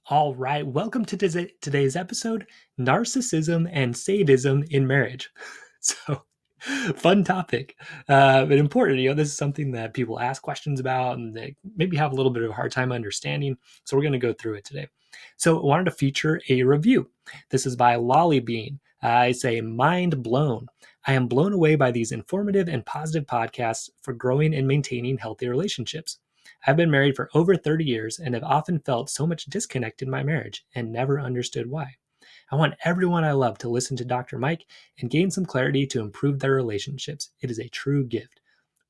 All right, welcome to today's episode, Narcissism and Sadism in Marriage. So, fun topic, but important. This is something that people ask questions about and they maybe have a little bit of a hard time understanding. So, we're going to go through it today. So, I wanted to feature a review. This is by Lolly Bean. I say, mind blown. I am blown away by these informative and positive podcasts for growing and maintaining healthy relationships. I've been married for over 30 years and have often felt so much disconnect in my marriage and never understood why. I want everyone I love to listen to Dr. Mike and gain some clarity to improve their relationships. It is a true gift.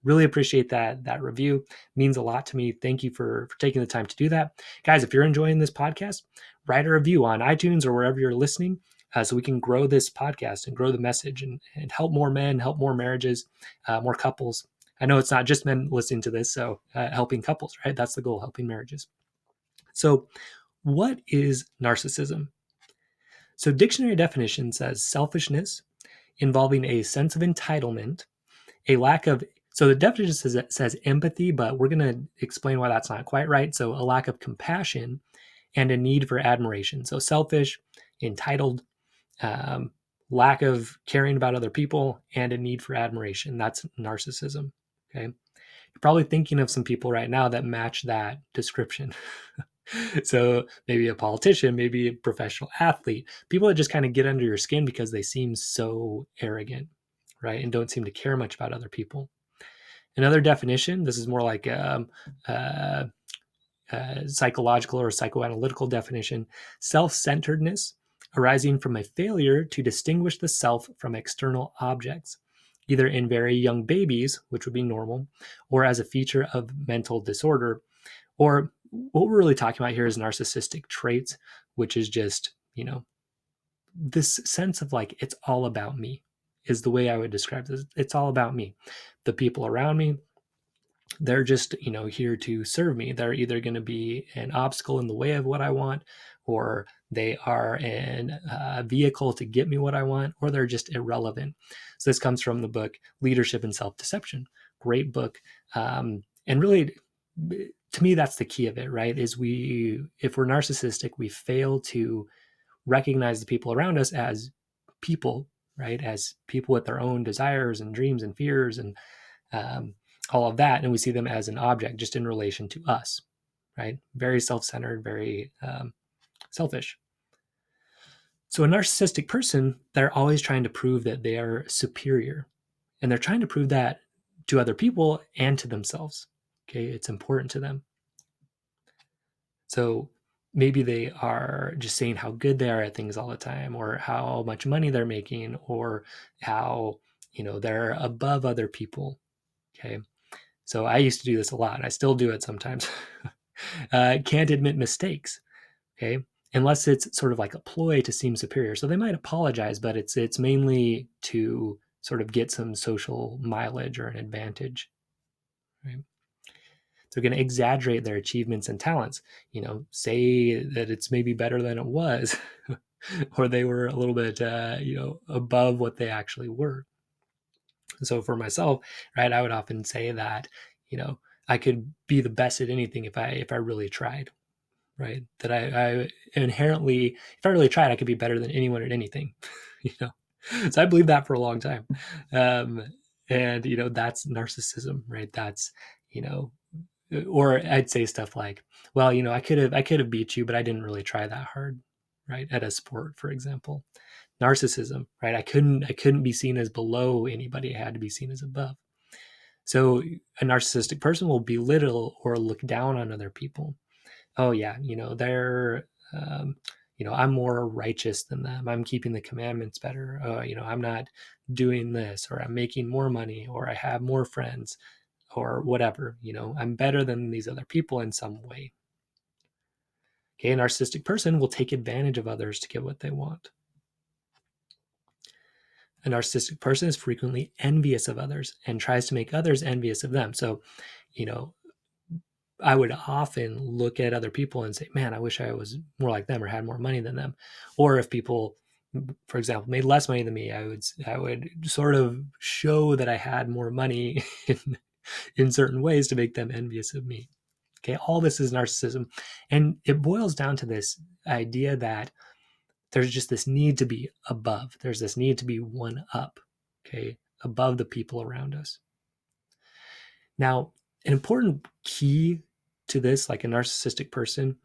Really appreciate that review. It means a lot to me. Thank you for taking the time to do that. Guys, if you're enjoying this podcast, write a review on iTunes or wherever you're listening so we can grow this podcast and grow the message and help more men, help more marriages, more couples. I know it's not just men listening to this, so helping couples, right? That's the goal, helping marriages. So what is narcissism? So dictionary definition says selfishness involving a sense of entitlement, a lack of, so the definition says empathy, but we're going to explain why that's not quite right. So a lack of compassion and a need for admiration. So selfish, entitled, lack of caring about other people, and a need for admiration. That's narcissism. Okay. You're probably thinking of some people right now that match that description. So maybe a politician, maybe a professional athlete, people that just kind of get under your skin because they seem so arrogant, right? And don't seem to care much about other people. Another definition, this is more like psychological or psychoanalytical definition, self-centeredness arising from a failure to distinguish the self from external objects, either in very young babies, which would be normal, or as a feature of mental disorder. Or what we're really talking about here is narcissistic traits, which is just, this sense of like, it's all about me is the way I would describe this. It's all about me. The people around me, they're just, here to serve me. They're either going to be an obstacle in the way of what I want, or they are an vehicle to get me what I want, or they're just irrelevant. So this comes from the book Leadership and Self-Deception. Great book. And really, to me, that's the key of it, right? Is if we're narcissistic, we fail to recognize the people around us as people, right? As people with their own desires and dreams and fears and all of that. And we see them as an object just in relation to us, right? Very self-centered, very selfish. So a narcissistic person, they're always trying to prove that they are superior. And they're trying to prove that to other people and to themselves. Okay, it's important to them. So maybe they are just saying how good they are at things all the time, or how much money they're making, or how, they're above other people. Okay. So I used to do this a lot. I still do it sometimes. Can't admit mistakes. Okay. Unless it's sort of like a ploy to seem superior. So they might apologize, but it's mainly to sort of get some social mileage or an advantage. Right. They're going to exaggerate their achievements and talents, say that it's maybe better than it was, or they were a little bit, above what they actually were. So for myself, right, I would often say that, I could be the best at anything if I really tried, right? That I inherently, if I really tried, I could be better than anyone at anything, So I believed that for a long time. And, that's narcissism, right? That's, or I'd say stuff like, well, I could have beat you, but I didn't really try that hard, right? At a sport, for example. Narcissism, right? I couldn't be seen as below anybody. I had to be seen as above. So a narcissistic person will belittle or look down on other people. Oh yeah, they're I'm more righteous than them. I'm keeping the commandments better. I'm not doing this, or I'm making more money, or I have more friends, or whatever. I'm better than these other people in some way. Okay, a narcissistic person will take advantage of others to get what they want. A narcissistic person is frequently envious of others and tries to make others envious of them. So, I would often look at other people and say, man, I wish I was more like them or had more money than them. Or if people, for example, made less money than me, I would sort of show that I had more money in certain ways to make them envious of me. Okay, all this is narcissism. And it boils down to this idea that there's just this need to be above. There's this need to be one up, okay, above the people around us. Now, an important key to this, like a narcissistic person,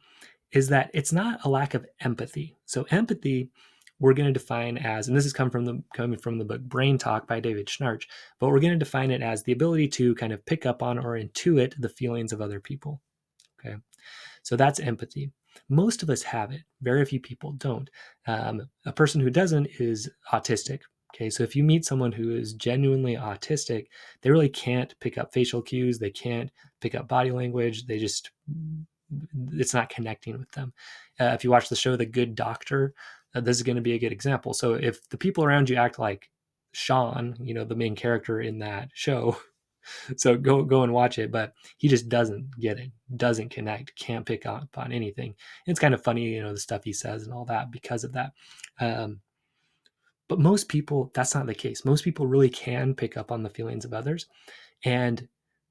is that it's not a lack of empathy. So empathy, we're going to define as, and this is coming from the book Brain Talk by David Schnarch, but we're going to define it as the ability to kind of pick up on or intuit the feelings of other people. Okay, so that's empathy. Most of us have it. Very few people don't. A person who doesn't is autistic. Okay, so if you meet someone who is genuinely autistic, they really can't pick up facial cues. They can't pick up body language. It's not connecting with them. If you watch the show The Good Doctor, this is going to be a good example. So if the people around you act like Sean, the main character in that show, so go and watch it, but he just doesn't get it, doesn't connect, can't pick up on anything. And it's kind of funny, the stuff he says and all that because of that. But most people, that's not the case. Most people really can pick up on the feelings of others. And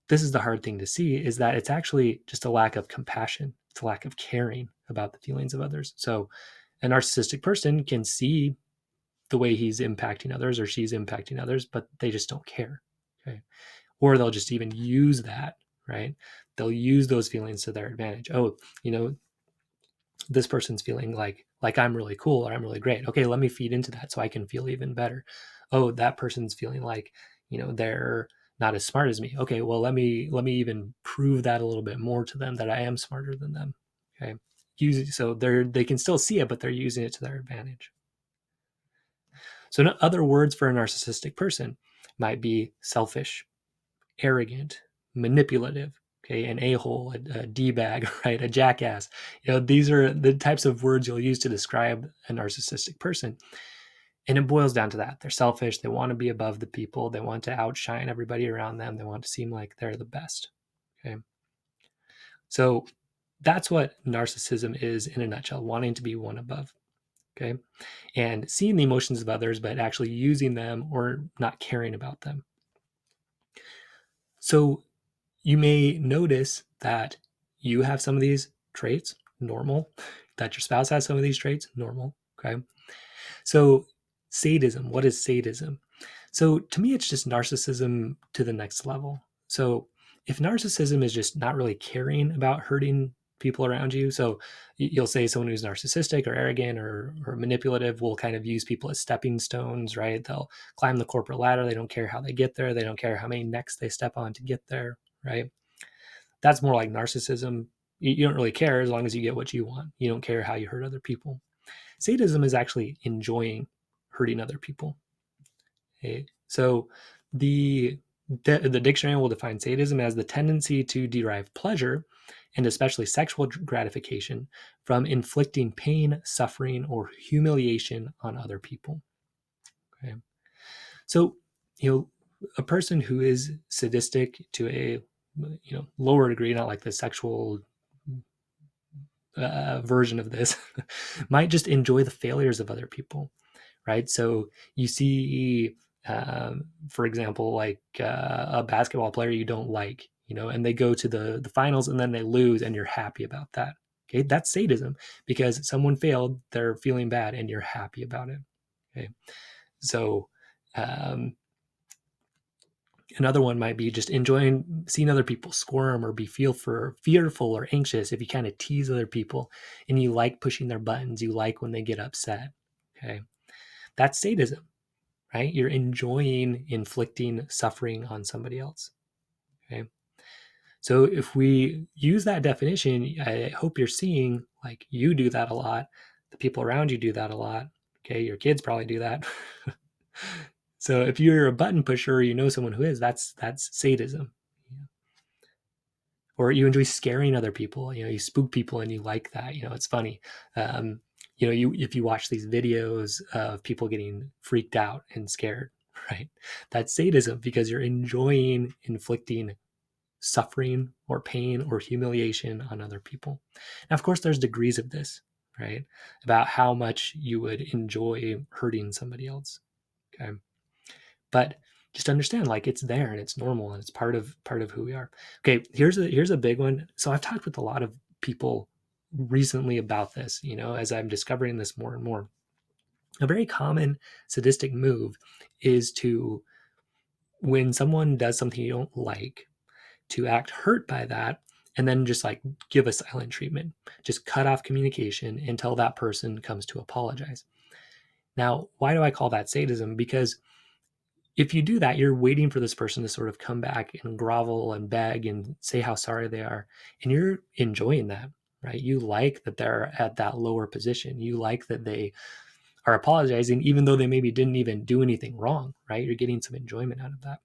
this is the hard thing to see, is that it's actually just a lack of compassion. It's a lack of caring about the feelings of others. So a narcissistic person can see the way he's impacting others or she's impacting others, but they just don't care. Okay. Or they'll just even use that, right? They'll use those feelings to their advantage. Oh, this person's feeling like I'm really cool or I'm really great. Okay, let me feed into that so I can feel even better. Oh, that person's feeling like, they're not as smart as me. Okay, well, let me even prove that a little bit more to them, that I am smarter than them. Okay. So they can still see it, but they're using it to their advantage. So other words for a narcissistic person might be selfish, arrogant, manipulative, okay, an a-hole, a d-bag, right, a jackass. These are the types of words you'll use to describe a narcissistic person. And it boils down to that. They're selfish. They want to be above the people. They want to outshine everybody around them. They want to seem like they're the best. Okay. So that's what narcissism is in a nutshell, wanting to be one above. Okay. And seeing the emotions of others, but actually using them or not caring about them. So you may notice that you have some of these traits, normal, that your spouse has some of these traits, normal. Okay. So sadism, what is sadism? So to me, it's just narcissism to the next level. So if narcissism is just not really caring about hurting people around you, so you'll say someone who's narcissistic or arrogant or manipulative will kind of use people as stepping stones, right? They'll climb the corporate ladder. They don't care how they get there. They don't care how many necks they step on to get there, right? That's more like narcissism. You don't really care as long as you get what you want. You don't care how you hurt other people. Sadism is actually enjoying hurting other people. Okay? So the dictionary will define sadism as the tendency to derive pleasure, and especially sexual gratification, from inflicting pain, suffering, or humiliation on other people. Okay. So, a person who is sadistic to a lower degree, not like the sexual version of this, might just enjoy the failures of other people, right? So you see, for example, like a basketball player you don't like, and they go to the finals and then they lose, and you're happy about that. Okay, that's sadism because someone failed, they're feeling bad, and you're happy about it. Okay, so um, another one might be just enjoying seeing other people squirm or be fearful or anxious. If you kind of tease other people and you like pushing their buttons, you like when they get upset. Okay, that's sadism, right? You're enjoying inflicting suffering on somebody else. Okay, so if we use that definition, I hope you're seeing like you do that a lot. The people around you do that a lot. Okay, your kids probably do that. So if you're a button pusher, or someone who is, that's sadism. Or you enjoy scaring other people. You spook people and you like that. It's funny. If you watch these videos of people getting freaked out and scared, right? That's sadism because you're enjoying inflicting suffering or pain or humiliation on other people. Now, of course, there's degrees of this, right? About how much you would enjoy hurting somebody else. Okay. But just understand like it's there and it's normal and it's part of who we are. Okay, here's a big one. So I've talked with a lot of people recently about this, as I'm discovering this more and more. A very common sadistic move is to, when someone does something you don't like, to act hurt by that and then just like give a silent treatment, just cut off communication until that person comes to apologize. Now, why do I call that sadism? Because if you do that, you're waiting for this person to sort of come back and grovel and beg and say how sorry they are. And you're enjoying that, right? You like that they're at that lower position. You like that they are apologizing, even though they maybe didn't even do anything wrong, right? You're getting some enjoyment out of that.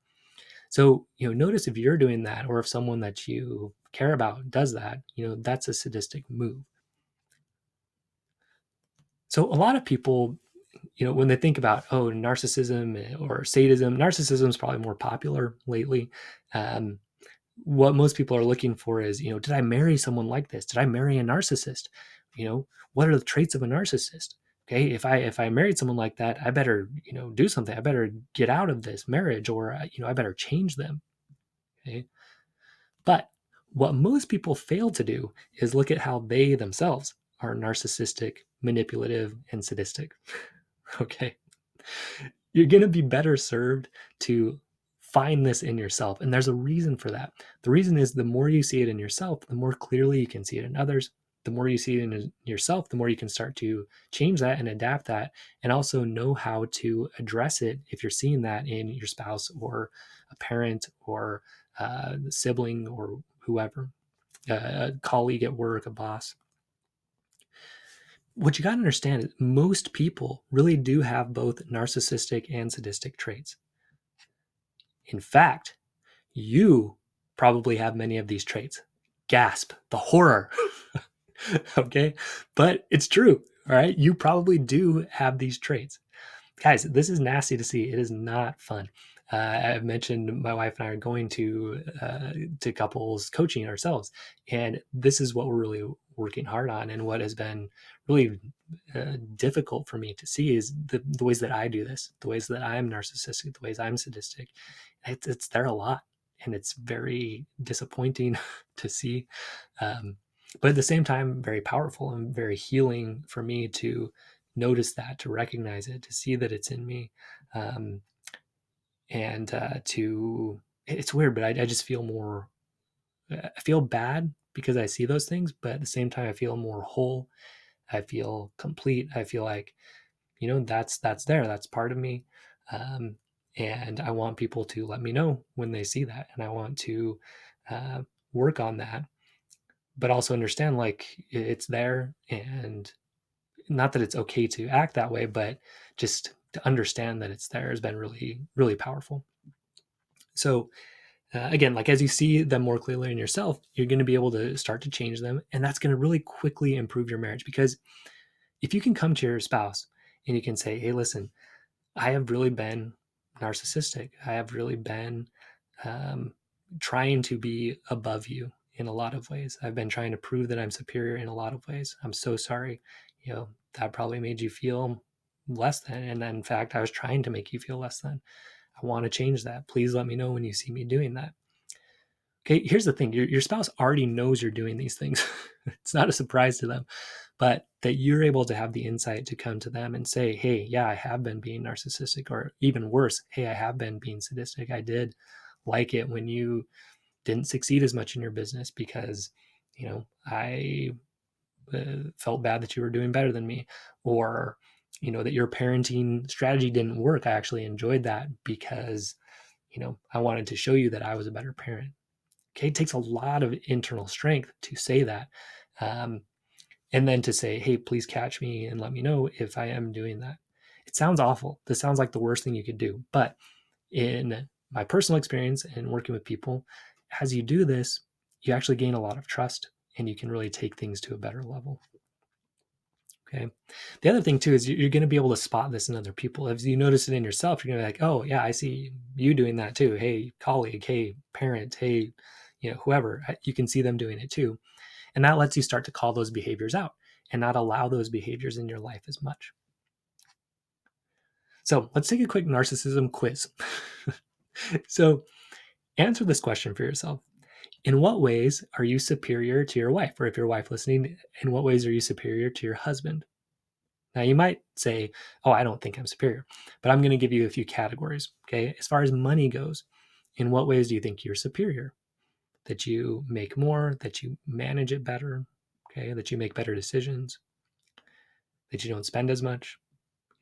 So, notice if you're doing that, or if someone that you care about does that, that's a sadistic move. So a lot of people, when they think about, narcissism or sadism, narcissism is probably more popular lately. What most people are looking for is, did I marry someone like this? Did I marry a narcissist? What are the traits of a narcissist? Okay, if I married someone like that, I better, do something. I better get out of this marriage, or I better change them. Okay, but what most people fail to do is look at how they themselves are narcissistic, manipulative, and sadistic. Okay, you're going to be better served to find this in yourself. And there's a reason for that. The reason is the more you see it in yourself, the more clearly you can see it in others. The more you see it in yourself, the more you can start to change that and adapt that, and also know how to address it if you're seeing that in your spouse or a parent or a sibling or whoever, a colleague at work, a boss. What you got to understand is most people really do have both narcissistic and sadistic traits. In fact, you probably have many of these traits. Gasp, the horror. Okay, but it's true. All right, you probably do have these traits. Guys, this is nasty to see. It is not fun. I've mentioned my wife and I are going to couples coaching ourselves, and this is what we're really working hard on. And what has been really difficult for me to see is the ways that I do this, the ways that I'm narcissistic, the ways I'm sadistic. It's there a lot, and it's very disappointing to see. But at the same time, very powerful and very healing for me to notice that, to recognize it, to see that it's in me, and it's weird, but I just feel more, I feel bad because I see those things, but at the same time, I feel more whole. I feel complete. I feel like, that's there. That's part of me. And I want people to let me know when they see that. And I want to work on that, but also understand like it's there, and not that it's okay to act that way, but just to understand that it's there has been really, really powerful. So again, like as you see them more clearly in yourself, you're going to be able to start to change them. And that's going to really quickly improve your marriage, because if you can come to your spouse and you can say, hey, listen, I have really been narcissistic. I have really been um, trying to be above you in a lot of ways. I've been trying to prove that I'm superior in a lot of ways. I'm so sorry. That probably made you feel less than. And in fact, I was trying to make you feel less than. I want to change that. Please let me know when you see me doing that. Okay, here's the thing, your spouse already knows you're doing these things. It's not a surprise to them, but that you're able to have the insight to come to them and say, hey, yeah, I have been being narcissistic, or even worse, hey, I have been being sadistic. I did like it when you didn't succeed as much in your business because, I felt bad that you were doing better than me, or, that your parenting strategy didn't work. I actually enjoyed that because, I wanted to show you that I was a better parent. Okay, it takes a lot of internal strength to say that. And then to say, hey, please catch me and let me know if I am doing that. It sounds awful. This sounds like the worst thing you could do. But in my personal experience and working with people, as you do this, you actually gain a lot of trust, and you can really take things to a better level. Okay. The other thing too is you're going to be able to spot this in other people. If you notice it in yourself, you're going to be like, oh yeah, I see you doing that too. Hey, colleague, hey, parent, hey, whoever, you can see them doing it too. And that lets you start to call those behaviors out and not allow those behaviors in your life as much. So let's take a quick narcissism quiz. So answer this question for yourself. In what ways are you superior to your wife? Or if your wife listening, in what ways are you superior to your husband? Now you might say, oh, I don't think I'm superior, but I'm going to give you a few categories. Okay. As far as money goes, in what ways do you think you're superior? That you make more, that you manage it better, okay, that you make better decisions, that you don't spend as much.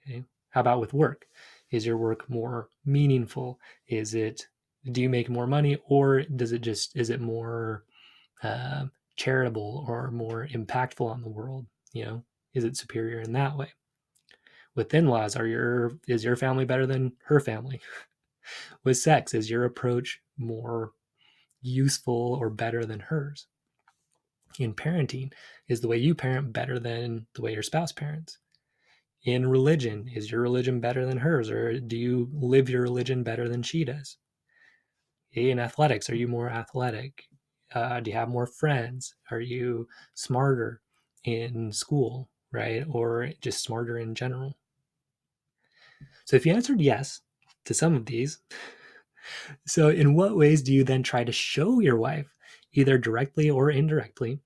Okay. How about with work? Is your work more meaningful? Do you make more money, or is it more uh, charitable or more impactful on the world? Is it superior in that way? With in-laws, is your family better than her family? With sex, is your approach more useful or better than hers? In parenting, is the way you parent better than the way your spouse parents? In religion, is your religion better than hers, or do you live your religion better than she does? In athletics, are you more athletic? Do you have more friends? Are you smarter in school, right? Or just smarter in general? So if you answered yes to some of these, so in what ways do you then try to show your wife, either directly or indirectly,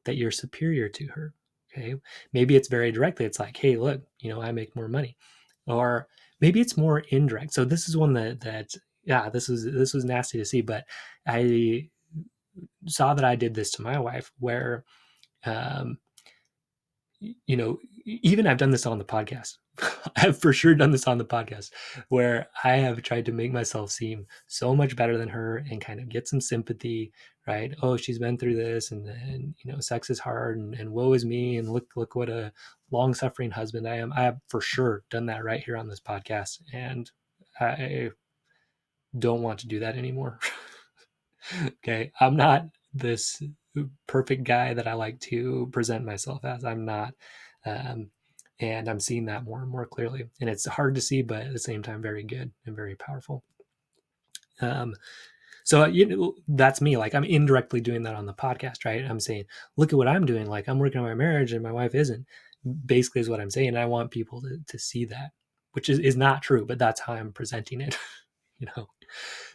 that you're superior to her? Okay. Maybe it's very directly. It's like, hey, look, I make more money. Or maybe it's more indirect. So this is one that yeah, this was nasty to see, but I saw that I did this to my wife where um, even I've done this on the podcast. I've for sure done this on the podcast where I have tried to make myself seem so much better than her and kind of get some sympathy, right? Oh, she's been through this, and then sex is hard, and woe is me, and look what a long suffering husband I am. I have for sure done that right here on this podcast, and I don't want to do that anymore. Okay, I'm not this perfect guy that I like to present myself as. I'm not. Um, and I'm seeing that more and more clearly. And it's hard to see, but at the same time, very good and very powerful. So that's me. Like, I'm indirectly doing that on the podcast, right? I'm saying, look at what I'm doing. Like, I'm working on my marriage and my wife isn't. Basically, is what I'm saying. And I want people to see that, which is not true, but that's how I'm presenting it. you know.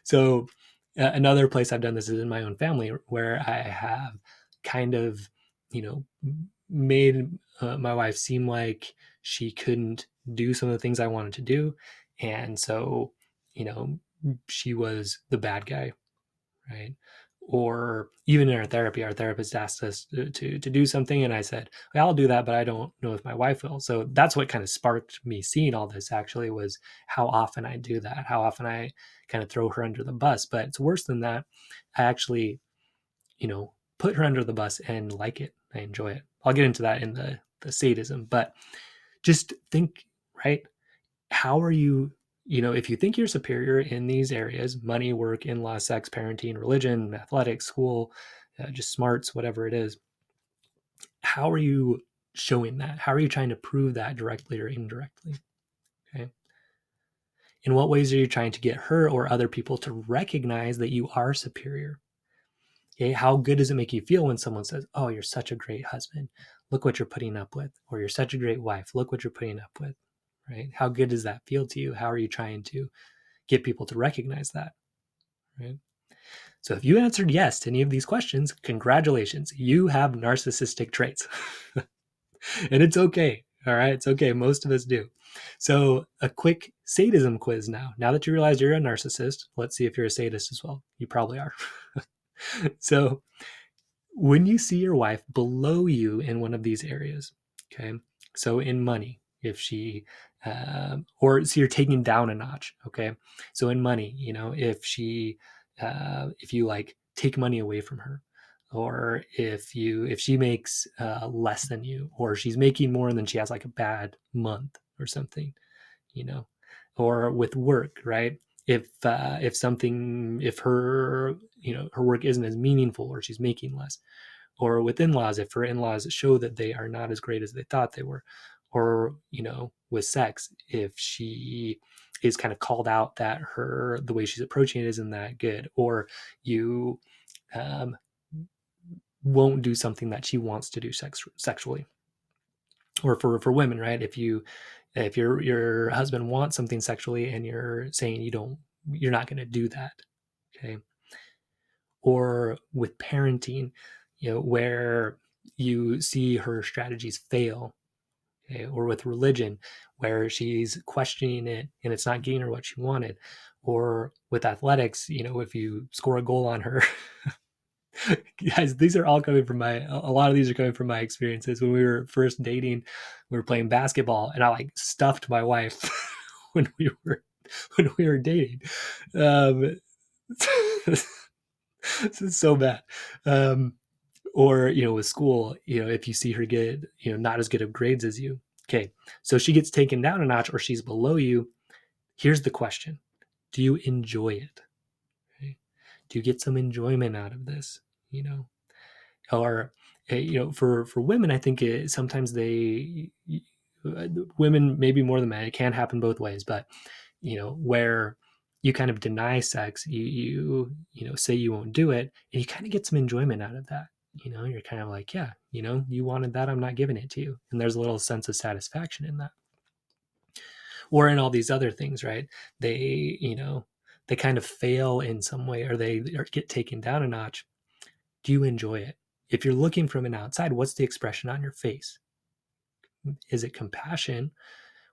So another place I've done this is in my own family, where I have kind of, made my wife seem like she couldn't do some of the things I wanted to do, and so, you know, she was the bad guy, right? Or even in our therapist asked us to do something, and I said, well, I'll do that, but I don't know if my wife will. So that's what kind of sparked me seeing all this, actually, was how often I do that, how often I kind of throw her under the bus. But it's worse than that. I actually, put her under the bus and like it. I enjoy it. I'll get into that in the sadism, but just think, right? How are you, if you think you're superior in these areas, money, work, in-law, sex, parenting, religion, athletics, school, just smarts, whatever it is, how are you showing that? How are you trying to prove that directly or indirectly? Okay. In what ways are you trying to get her or other people to recognize that you are superior? Okay. How good does it make you feel when someone says, oh, you're such a great husband, look what you're putting up with, or you're such a great wife, look what you're putting up with, right? How good does that feel to you? How are you trying to get people to recognize that, right? So if you answered yes to any of these questions, congratulations, you have narcissistic traits. And it's okay. All right, it's okay. Most of us do. So a quick sadism quiz now. Now that you realize you're a narcissist, let's see if you're a sadist as well. You probably are. So when you see your wife below you in one of these areas, okay, so in money, if she or so you're taking down a notch, okay, so in money, if you like take money away from her, or if she makes less than you, or she's making more and then she has like a bad month or something, you know, or with work, right? If her her work isn't as meaningful, or she's making less, or with in-laws, if her in-laws show that they are not as great as they thought they were, or with sex, if she is kind of called out that the way she's approaching it isn't that good, or you um, won't do something that she wants to do sexually, or for women, right? If your husband wants something sexually and you're saying you don't you're not going to do that. Okay. Or with parenting, where you see her strategies fail. Okay. Or with religion, where she's questioning it and it's not getting her what she wanted. Or with athletics, if you score a goal on her, guys, these are all coming from a lot of these are coming from my experiences. When we were first dating, we were playing basketball and I like stuffed my wife when we were dating. This is so bad. Or with school, if you see her get not as good of grades as you, okay, so she gets taken down a notch or she's below you. Here's the question: do you enjoy it? Okay? Do you get some enjoyment out of this? Or for women, I think sometimes women, maybe more than men, it can happen both ways, but where you kind of deny sex, you say you won't do it, and you kind of get some enjoyment out of that. You're kind of like, yeah, you wanted that, I'm not giving it to you, and there's a little sense of satisfaction in that. Or in all these other things, right? They kind of fail in some way, or they get taken down a notch. Do you enjoy it? If you're looking from an outside, what's the expression on your face? Is it compassion,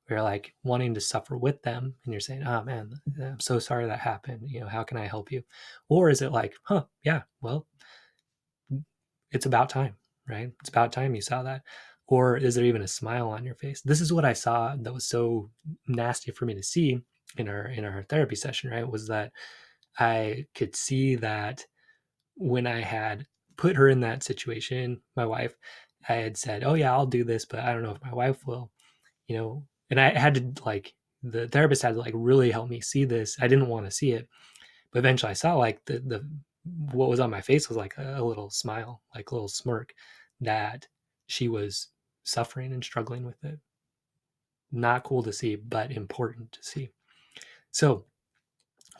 where you're like wanting to suffer with them and you're saying, oh man, I'm so sorry that happened, how can I help you? Or is it like, yeah, well, it's about time, right? It's about time you saw that. Or is there even a smile on your face? This is what I saw that was so nasty for me to see in our therapy session, right? Was that I could see that when I had put her in that situation, my wife, I had said, oh yeah, I'll do this, but I don't know if my wife will, and I had to, like, the therapist had to like really help me see this. I didn't want to see it, but eventually I saw like the what was on my face was like a little smile, like a little smirk, that she was suffering and struggling with it. Not cool to see, but important to see. So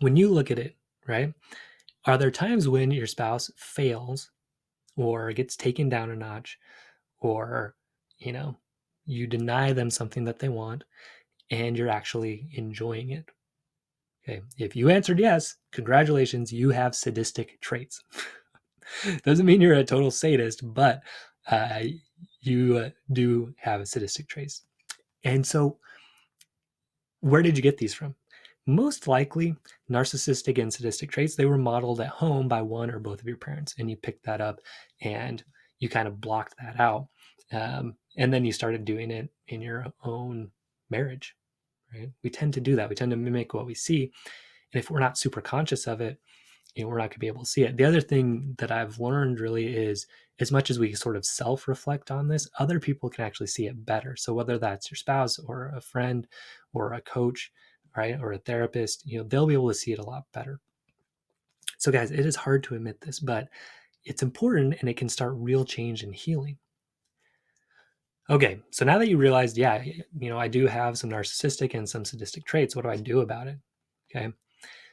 when you look at it, right, are there times when your spouse fails or gets taken down a notch, or you deny them something that they want and you're actually enjoying it? Okay, if you answered yes, congratulations, you have sadistic traits. Doesn't mean you're a total sadist, but you do have sadistic traits. And so, where did you get these from? Most likely, narcissistic and sadistic traits, they were modeled at home by one or both of your parents, and you picked that up and you kind of blocked that out. And then you started doing it in your own marriage, right? We tend to do that. We tend to mimic what we see. And if we're not super conscious of it, we're not going to be able to see it. The other thing that I've learned really is, as much as we sort of self-reflect on this, other people can actually see it better. So whether that's your spouse or a friend or a coach, right, or a therapist, they'll be able to see it a lot better. So guys, it is hard to admit this, but it's important, and it can start real change and healing. Okay, so now that you realized, yeah, I do have some narcissistic and some sadistic traits, what do I do about it? Okay.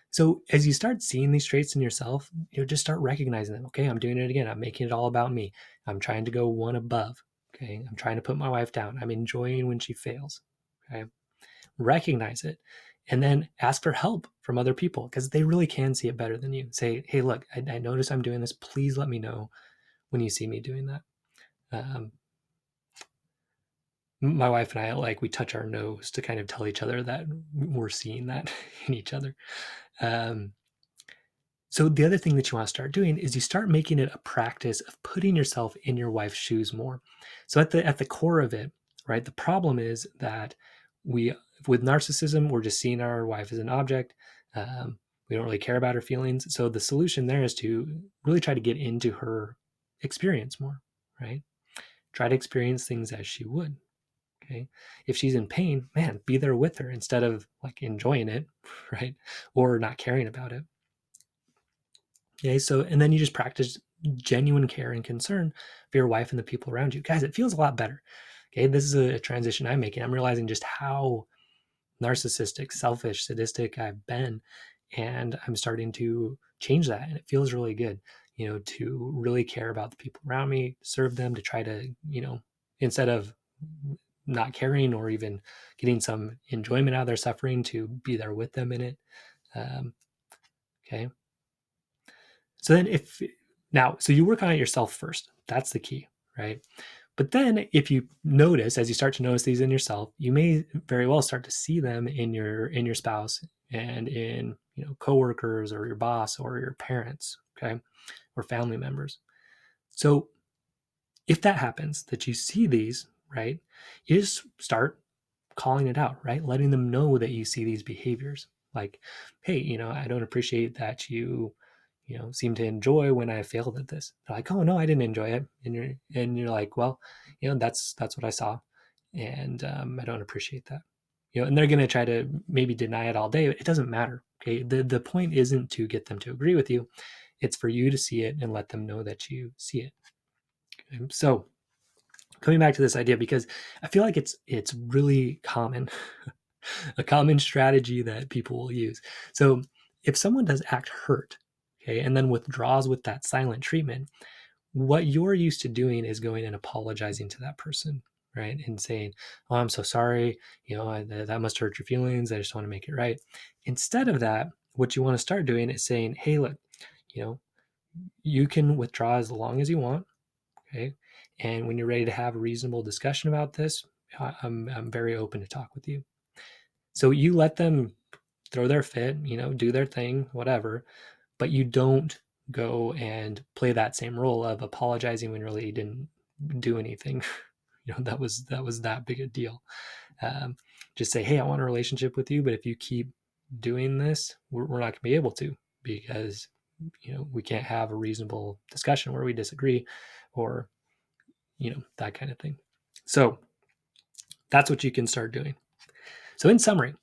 So as you start seeing these traits in yourself, just start recognizing them. Okay, I'm doing it again. I'm making it all about me. I'm trying to go one above. Okay, I'm trying to put my wife down. I'm enjoying when she fails. Okay, recognize it, and then ask for help from other people, because they really can see it better than you. Say, hey, look, I notice I'm doing this. Please let me know when you see me doing that. My wife and I, like, we touch our nose to kind of tell each other that we're seeing that in each other. So the other thing that you want to start doing is you start making it a practice of putting yourself in your wife's shoes more. So at the core of it, right, the problem is that with narcissism, we're just seeing our wife as an object. We don't really care about her feelings. So the solution there is to really try to get into her experience more, right? Try to experience things as she would. Okay. If she's in pain, man, be there with her instead of like enjoying it, right? Or not caring about it. Okay, so, and then you just practice genuine care and concern for your wife and the people around you. Guys, it feels a lot better. Okay, this is a transition I'm making. I'm realizing just how narcissistic, selfish, sadistic I've been. And I'm starting to change that. And it feels really good, to really care about the people around me, serve them, to try to, instead of not caring or even getting some enjoyment out of their suffering, to be there with them in it. Okay. So then so you work on it yourself first. That's the key, right? But then if you notice, as you start to notice these in yourself, you may very well start to see them in your spouse and in, coworkers or your boss or your parents, okay, or family members. So if that happens, that you see these, right, you just start calling it out, right? Letting them know that you see these behaviors. Like, hey, I don't appreciate that you seem to enjoy when I failed at this. They're like, oh no, I didn't enjoy it. And you're like, well, that's what I saw. And I don't appreciate that. And they're gonna try to maybe deny it all day. It doesn't matter. Okay. The point isn't to get them to agree with you. It's for you to see it and let them know that you see it. Okay? So coming back to this idea, because I feel like it's really common, a common strategy that people will use. So if someone does act hurt, okay, and then withdraws with that silent treatment, what you're used to doing is going and apologizing to that person, right, and saying, "Oh, I'm so sorry. That must hurt your feelings. I just want to make it right." Instead of that, what you want to start doing is saying, "Hey, look, you know, you can withdraw as long as you want. Okay. And when you're ready to have a reasonable discussion about this, I'm very open to talk with you." So you let them throw their fit, do their thing, whatever, but you don't go and play that same role of apologizing when really you didn't do anything. That was that big a deal. Um, just say, hey, I want a relationship with you, but if you keep doing this, we're not going to be able to, because we can't have a reasonable discussion where we disagree, or that kind of thing. So that's what you can start doing. So in summary,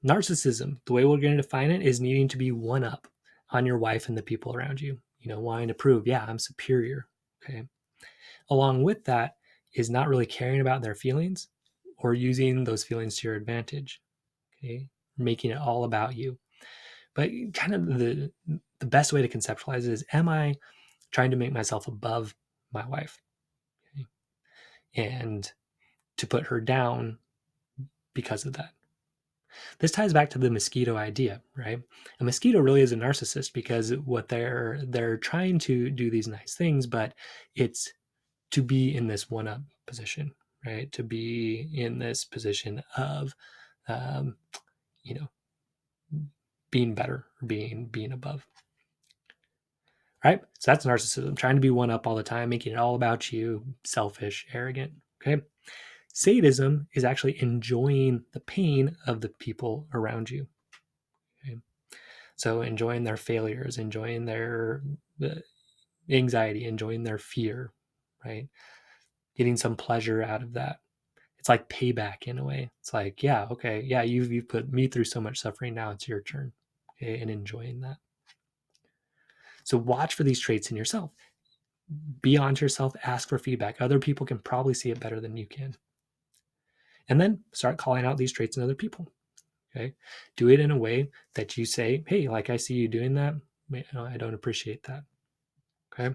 narcissism, the way we're going to define it, is needing to be one up on your wife and the people around you, wanting to prove, yeah, I'm superior. Okay. Along with that is not really caring about their feelings or using those feelings to your advantage. Okay. Making it all about you. But kind of the best way to conceptualize it is, am I trying to make myself above my wife? Okay. And to put her down because of that. This ties back to the mosquito idea, right? A mosquito really is a narcissist, because what they're trying to do these nice things, but it's to be in this one-up position, right? To be in this position of, um, you know, being better, or being above. Right? So that's narcissism, trying to be one up all the time, making it all about you, selfish, arrogant. Okay. Sadism is actually enjoying the pain of the people around you. Okay? So enjoying their failures, enjoying their anxiety, enjoying their fear, right? Getting some pleasure out of that. It's like payback in a way. It's like, yeah, okay, yeah, you've put me through so much suffering. Now it's your turn, okay, and enjoying that. So watch for these traits in yourself. Be honest yourself. Ask for feedback. Other people can probably see it better than you can. And then start calling out these traits in other people. Okay. Do it in a way that you say, hey, like, I see you doing that. I don't appreciate that. Okay.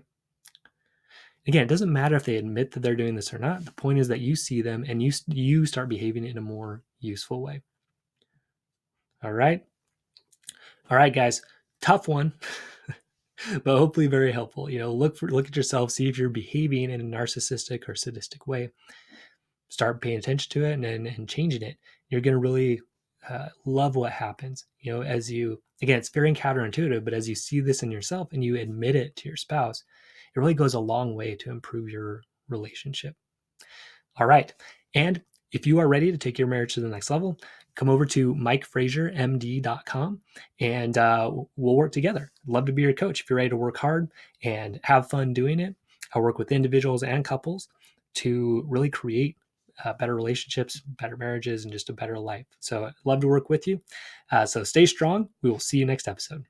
Again, it doesn't matter if they admit that they're doing this or not. The point is that you see them and you start behaving in a more useful way. All right. All right, guys. Tough one, but hopefully very helpful. Look at yourself, see if you're behaving in a narcissistic or sadistic way. Start paying attention to it and changing it. You're going to really love what happens. As again, it's very counterintuitive, but as you see this in yourself and you admit it to your spouse, it really goes a long way to improve your relationship. All right. And if you are ready to take your marriage to the next level, come over to MikeFrazierMD.com and we'll work together. I'd love to be your coach if you're ready to work hard and have fun doing it. I work with individuals and couples to really create better relationships, better marriages, and just a better life. So I'd love to work with you. So stay strong. We will see you next episode.